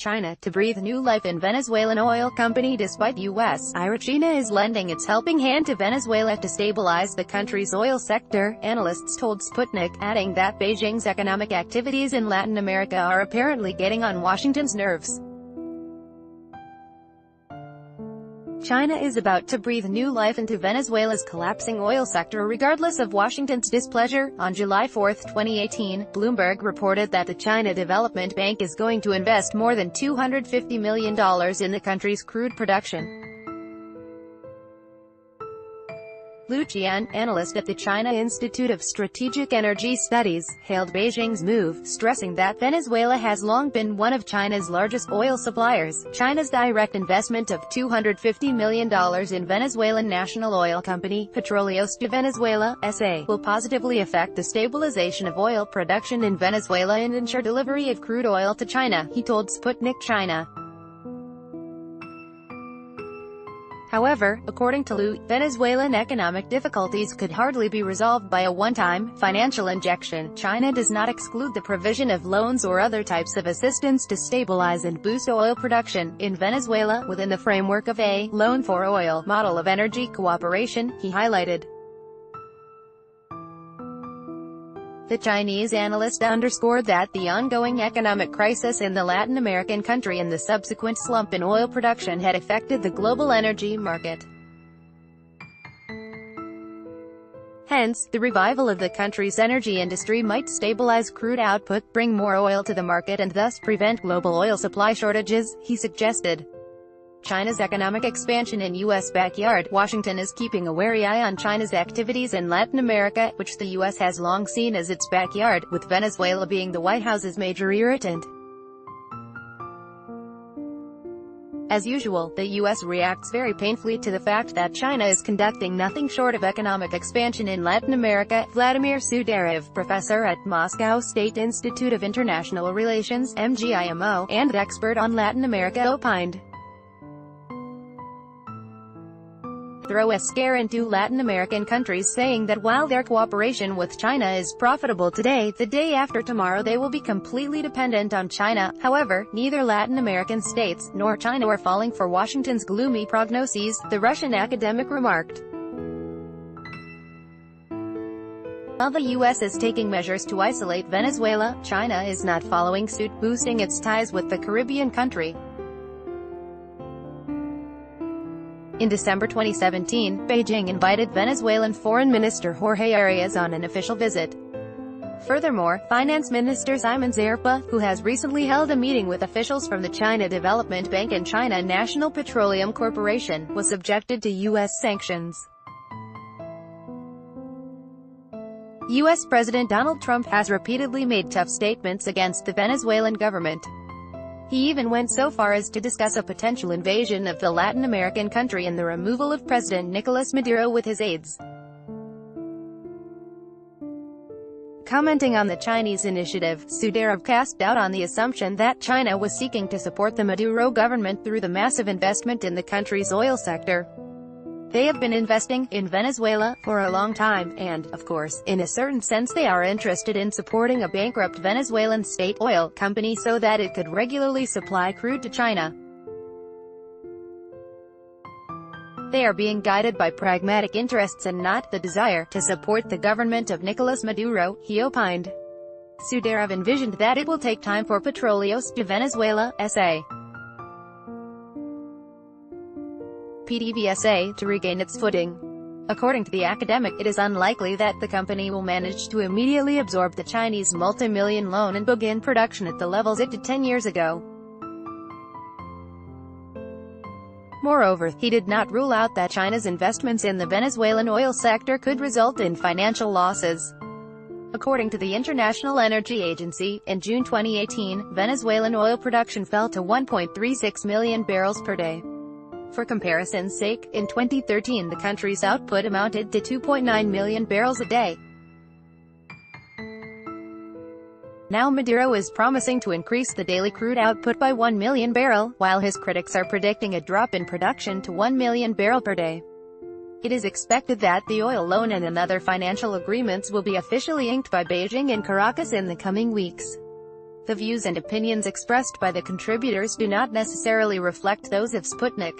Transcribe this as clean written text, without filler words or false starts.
China to breathe new life in Venezuelan oil company. Despite U.S. ire, China is lending its helping hand to Venezuela to stabilize the country's oil sector, analysts told Sputnik, adding that Beijing's economic activities in Latin America are apparently getting on Washington's nerves. China is about to breathe new life into Venezuela's collapsing oil sector regardless of Washington's displeasure. On July 4, 2018, Bloomberg reported that the China Development Bank is going to invest more than $250 million in the country's crude production. Lu Qian, analyst at the China Institute of Strategic Energy Studies, hailed Beijing's move, stressing that Venezuela has long been one of China's largest oil suppliers. China's direct investment of $250 million in Venezuelan national oil company, Petróleos de Venezuela, S.A., will positively affect the stabilization of oil production in Venezuela and ensure delivery of crude oil to China, he told Sputnik China. However, according to Lu, Venezuelan economic difficulties could hardly be resolved by a one-time, financial injection. China does not exclude the provision of loans or other types of assistance to stabilize and boost oil production in Venezuela, within the framework of a «loan for oil» model of energy cooperation, he highlighted. The Chinese analyst underscored that the ongoing economic crisis in the Latin American country and the subsequent slump in oil production had affected the global energy market. Hence, the revival of the country's energy industry might stabilize crude output, bring more oil to the market and thus prevent global oil supply shortages, he suggested. China's economic expansion in U.S. backyard. Washington is keeping a wary eye on China's activities in Latin America, which the U.S. has long seen as its backyard, with Venezuela being the White House's major irritant. As usual, the U.S. reacts very painfully to the fact that China is conducting nothing short of economic expansion in Latin America. Vladimir Sudarev, professor at Moscow State Institute of International Relations, MGIMO, and expert on Latin America, opined. Throw a scare into Latin American countries, saying that while their cooperation with China is profitable today, the day after tomorrow they will be completely dependent on China. However, neither Latin American states, nor China are falling for Washington's gloomy prognoses, the Russian academic remarked. While the U.S. is taking measures to isolate Venezuela, China is not following suit, boosting its ties with the Caribbean country. In December 2017, Beijing invited Venezuelan Foreign Minister Jorge Arias on an official visit. Furthermore, Finance Minister Simon Zerpa, who has recently held a meeting with officials from the China Development Bank and China National Petroleum Corporation, was subjected to U.S. sanctions. U.S. President Donald Trump has repeatedly made tough statements against the Venezuelan government. He even went so far as to discuss a potential invasion of the Latin American country and the removal of President Nicolas Maduro with his aides. Commenting on the Chinese initiative, Sudarev cast doubt on the assumption that China was seeking to support the Maduro government through the massive investment in the country's oil sector. They have been investing in Venezuela for a long time, and, of course, in a certain sense they are interested in supporting a bankrupt Venezuelan state oil company so that it could regularly supply crude to China. They are being guided by pragmatic interests and not the desire to support the government of Nicolas Maduro, he opined. Sudarev envisioned that it will take time for Petróleos de Venezuela, S.A. PDVSA, to regain its footing. According to the academic, it is unlikely that the company will manage to immediately absorb the Chinese multi-million loan and begin production at the levels it did 10 years ago. Moreover, he did not rule out that China's investments in the Venezuelan oil sector could result in financial losses. According to the International Energy Agency, in June 2018, Venezuelan oil production fell to 1.36 million barrels per day. For comparison's sake, in 2013 the country's output amounted to 2.9 million barrels a day. Now Maduro is promising to increase the daily crude output by 1 million barrel, while his critics are predicting a drop in production to 1 million barrel per day. It is expected that the oil loan and other financial agreements will be officially inked by Beijing and Caracas in the coming weeks. The views and opinions expressed by the contributors do not necessarily reflect those of Sputnik.